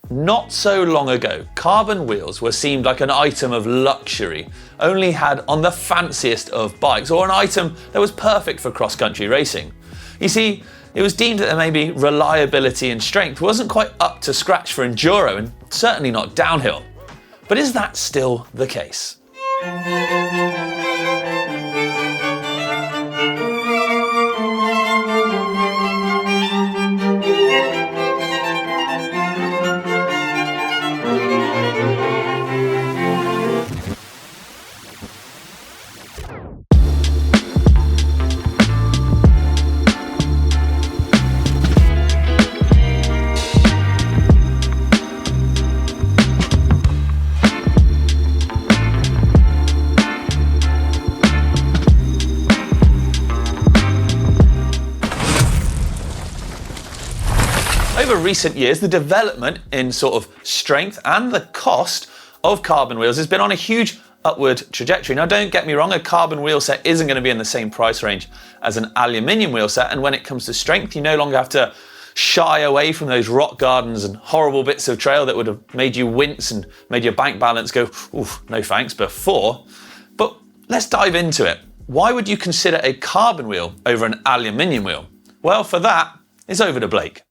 Not so long ago, carbon wheels were seen like an item of luxury, only had on the fanciest of bikes, or an item that was perfect for cross-country racing. You see, it was deemed that maybe reliability and strength wasn't quite up to scratch for enduro, and certainly not downhill. But is that still the case? Over recent years, the development in sort of strength and the cost of carbon wheels has been on a huge upward trajectory. Now, don't get me wrong, a carbon wheel set isn't going to be in the same price range as an aluminium wheel set, and when it comes to strength, you no longer have to shy away from those rock gardens and horrible bits of trail that would have made you wince and made your bank balance go, oof, no thanks, before. But let's dive into it. Why would you consider a carbon wheel over an aluminium wheel? Well, for that, it's over to Blake.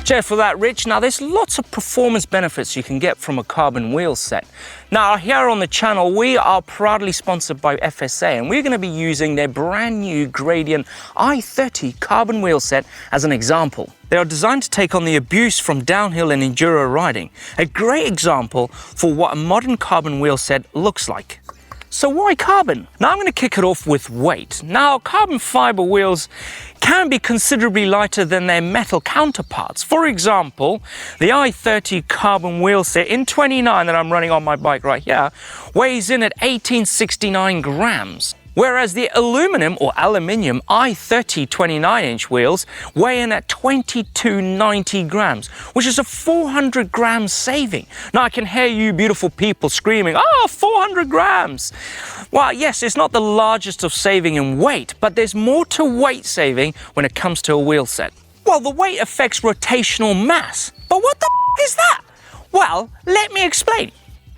Cheers for that, Rich. Now, there's lots of performance benefits you can get from a carbon wheel set. Now, here on the channel, we are proudly sponsored by FSA, and we're going to be using their brand new Gradient i30 carbon wheel set as an example. They are designed to take on the abuse from downhill and enduro riding. A great example for what a modern carbon wheel set looks like. So why carbon? Now I'm going to kick it off with weight. Now, carbon fiber wheels can be considerably lighter than their metal counterparts. For example, the i30 carbon wheel set in 29 that I'm running on my bike right here weighs in at 1869 grams. Whereas the aluminum or aluminium i30 29-inch wheels weigh in at 2290 grams, which is a 400 grams saving. Now I can hear you beautiful people screaming, "Oh, 400 grams!" Well, yes, it's not the largest of saving in weight, but there's more to weight saving when it comes to a wheel set. Well, the weight affects rotational mass. But what the is that? Well, let me explain.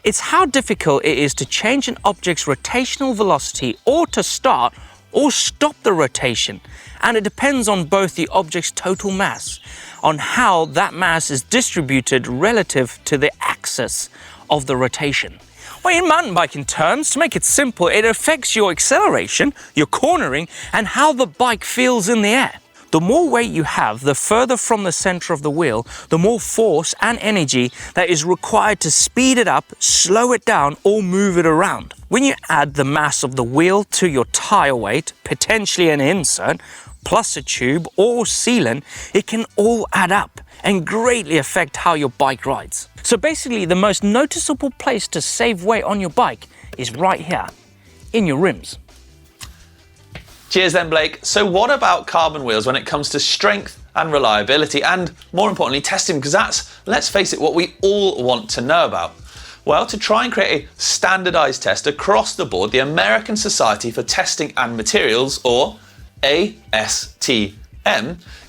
It's how difficult it is to change an object's rotational velocity or to start or stop the rotation. And it depends on both the object's total mass, on how that mass is distributed relative to the axis of the rotation. Well, in mountain biking terms, to make it simple, it affects your acceleration, your cornering, and how the bike feels in the air. The more weight you have, the further from the center of the wheel, the more force and energy that is required to speed it up, slow it down, or move it around. When you add the mass of the wheel to your tire weight, potentially an insert, plus a tube or sealant, it can all add up and greatly affect how your bike rides. So basically, the most noticeable place to save weight on your bike is right here, in your rims. Cheers then, Blake. So what about carbon wheels when it comes to strength and reliability, and more importantly, testing? Because that's, let's face it, what we all want to know about. Well, to try and create a standardized test across the board, the American Society for Testing and Materials, or ASTM,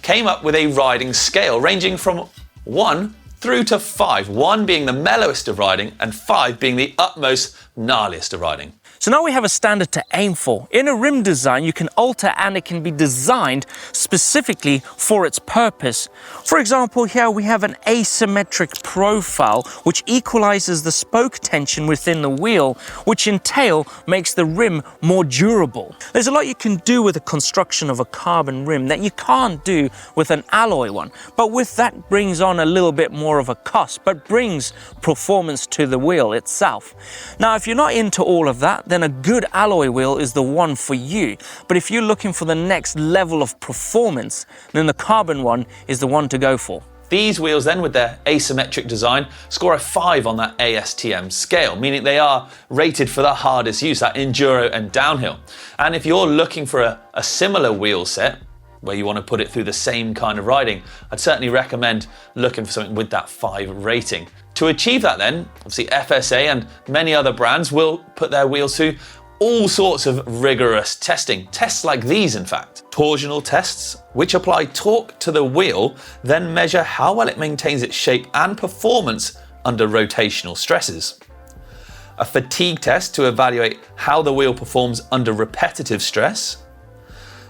came up with a riding scale ranging from 1 through to 5, 1 being the mellowest of riding and 5 being the utmost gnarliest of riding. So now we have a standard to aim for. In a rim design, you can alter and it can be designed specifically for its purpose. For example, here we have an asymmetric profile which equalizes the spoke tension within the wheel, which in tail makes the rim more durable. There's a lot you can do with the construction of a carbon rim that you can't do with an alloy one, but with that brings on a little bit more of a cost, but brings performance to the wheel itself. Now, if you're not into all of that, then a good alloy wheel is the one for you. But if you're looking for the next level of performance, then the carbon one is the one to go for. These wheels then, with their asymmetric design, score a 5 on that ASTM scale, meaning they are rated for the hardest use, that enduro and downhill. And if you're looking for a similar wheel set, where you want to put it through the same kind of riding, I'd certainly recommend looking for something with that 5 rating. To achieve that then, obviously FSA and many other brands will put their wheels through all sorts of rigorous testing, tests like these in fact. Torsional tests, which apply torque to the wheel, then measure how well it maintains its shape and performance under rotational stresses. A fatigue test to evaluate how the wheel performs under repetitive stress.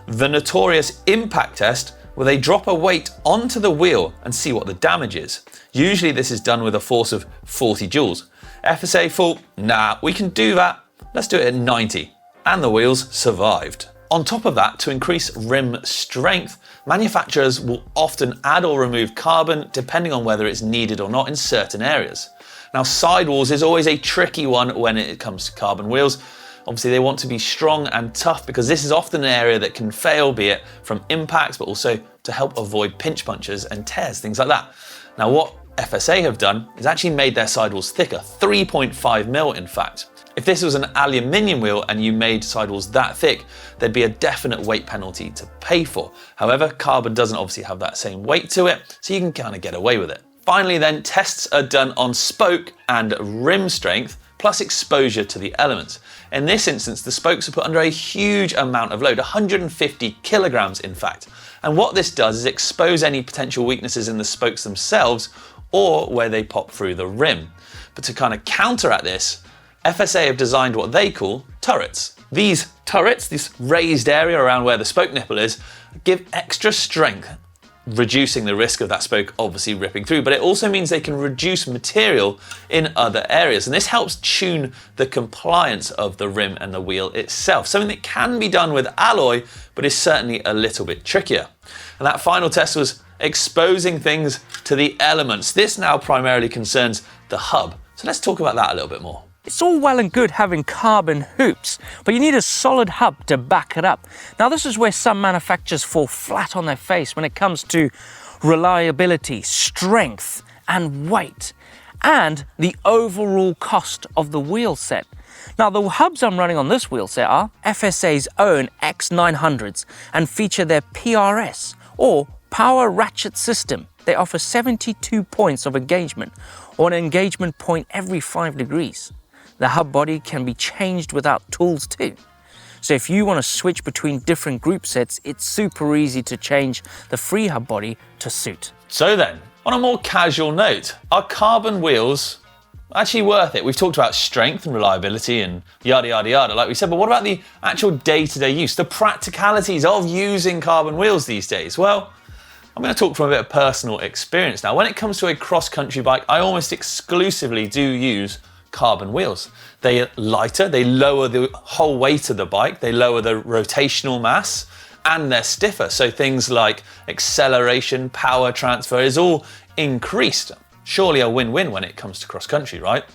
The notorious impact test, where they drop a weight onto the wheel and see what the damage is. Usually this is done with a force of 40 joules. FSA thought, nah, we can do that, let's do it at 90. And the wheels survived. On top of that, to increase rim strength, manufacturers will often add or remove carbon depending on whether it's needed or not in certain areas. Now, sidewalls is always a tricky one when it comes to carbon wheels. Obviously, they want to be strong and tough because this is often an area that can fail, be it from impacts, but also to help avoid pinch punctures and tears, things like that. Now, what FSA have done is actually made their sidewalls thicker, 3.5 mil in fact. If this was an aluminium wheel and you made sidewalls that thick, there'd be a definite weight penalty to pay for. However, carbon doesn't obviously have that same weight to it, so you can kind of get away with it. Finally then, tests are done on spoke and rim strength, plus exposure to the elements. In this instance, the spokes are put under a huge amount of load, 150 kilograms in fact. And what this does is expose any potential weaknesses in the spokes themselves or where they pop through the rim. But to kind of counteract this, FSA have designed what they call turrets. These turrets, this raised area around where the spoke nipple is, give extra strength, reducing the risk of that spoke obviously ripping through, but it also means they can reduce material in other areas. And this helps tune the compliance of the rim and the wheel itself, something that can be done with alloy, but is certainly a little bit trickier. And that final test was exposing things to the elements. This now primarily concerns the hub. So let's talk about that a little bit more. It's all well and good having carbon hoops, but you need a solid hub to back it up. Now, this is where some manufacturers fall flat on their face when it comes to reliability, strength, and weight, and the overall cost of the wheel set. Now, the hubs I'm running on this wheel set are FSA's own X900s and feature their PRS, or Power Ratchet System. They offer 72 points of engagement, or an engagement point every 5 degrees. The hub body can be changed without tools too. So if you want to switch between different group sets, it's super easy to change the free hub body to suit. So then, on a more casual note, are carbon wheels actually worth it? We've talked about strength and reliability and yada, yada, yada, like we said, but what about the actual day-to-day use, the practicalities of using carbon wheels these days? Well, I'm going to talk from a bit of personal experience now. When it comes to a cross-country bike, I almost exclusively do use carbon wheels. They're lighter, they lower the whole weight of the bike, they lower the rotational mass, and they're stiffer. So things like acceleration, power transfer is all increased. Surely a win-win when it comes to cross-country, right?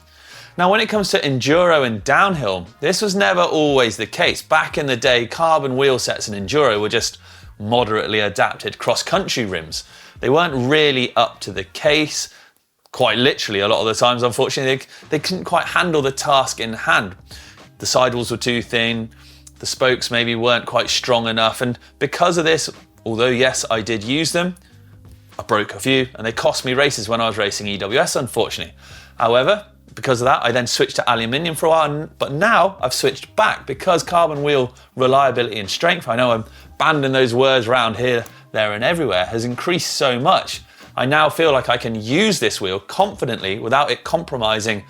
Now, when it comes to enduro and downhill, this was never always the case. Back in the day, carbon wheel sets and enduro were just moderately adapted cross-country rims. They weren't really up to the case. Quite literally, a lot of the times, unfortunately, they couldn't quite handle the task in hand. The sidewalls were too thin, the spokes maybe weren't quite strong enough, and because of this, although yes, I did use them, I broke a few, and they cost me races when I was racing EWS, unfortunately. However, because of that, I then switched to aluminium for a while, but now I've switched back because carbon wheel reliability and strength, I know I'm banding those words around here, there, and everywhere, has increased so much. I now feel like I can use this wheel confidently without it compromising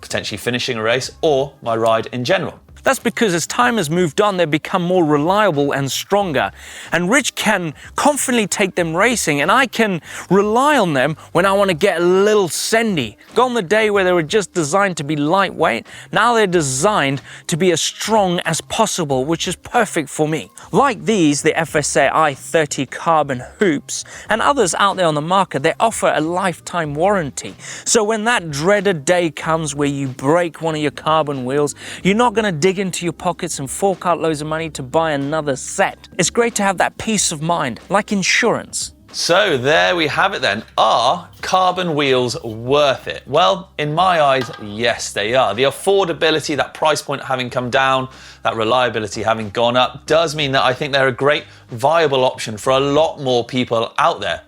potentially finishing a race or my ride in general. That's because as time has moved on, they've become more reliable and stronger. And Rich can confidently take them racing, and I can rely on them when I want to get a little sendy. Gone the day where they were just designed to be lightweight. Now they're designed to be as strong as possible, which is perfect for me. Like these, the FSA i30 carbon hoops, and others out there on the market, they offer a lifetime warranty. So when that dreaded day comes where you break one of your carbon wheels, you're not going to dig into your pockets and fork out loads of money to buy another set. It's great to have that peace of mind, like insurance. So there we have it then. Are carbon wheels worth it? Well, in my eyes, yes, they are. The affordability, that price point having come down, that reliability having gone up, does mean that I think they're a great, viable option for a lot more people out there.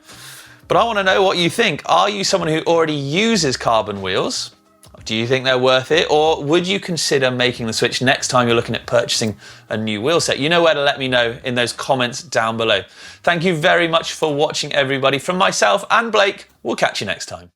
But I want to know what you think. Are you someone who already uses carbon wheels? Do you think they're worth it, or would you consider making the switch next time you're looking at purchasing a new wheel set? You know where to let me know in those comments down below. Thank you very much for watching, everybody. From myself and Blake, we'll catch you next time.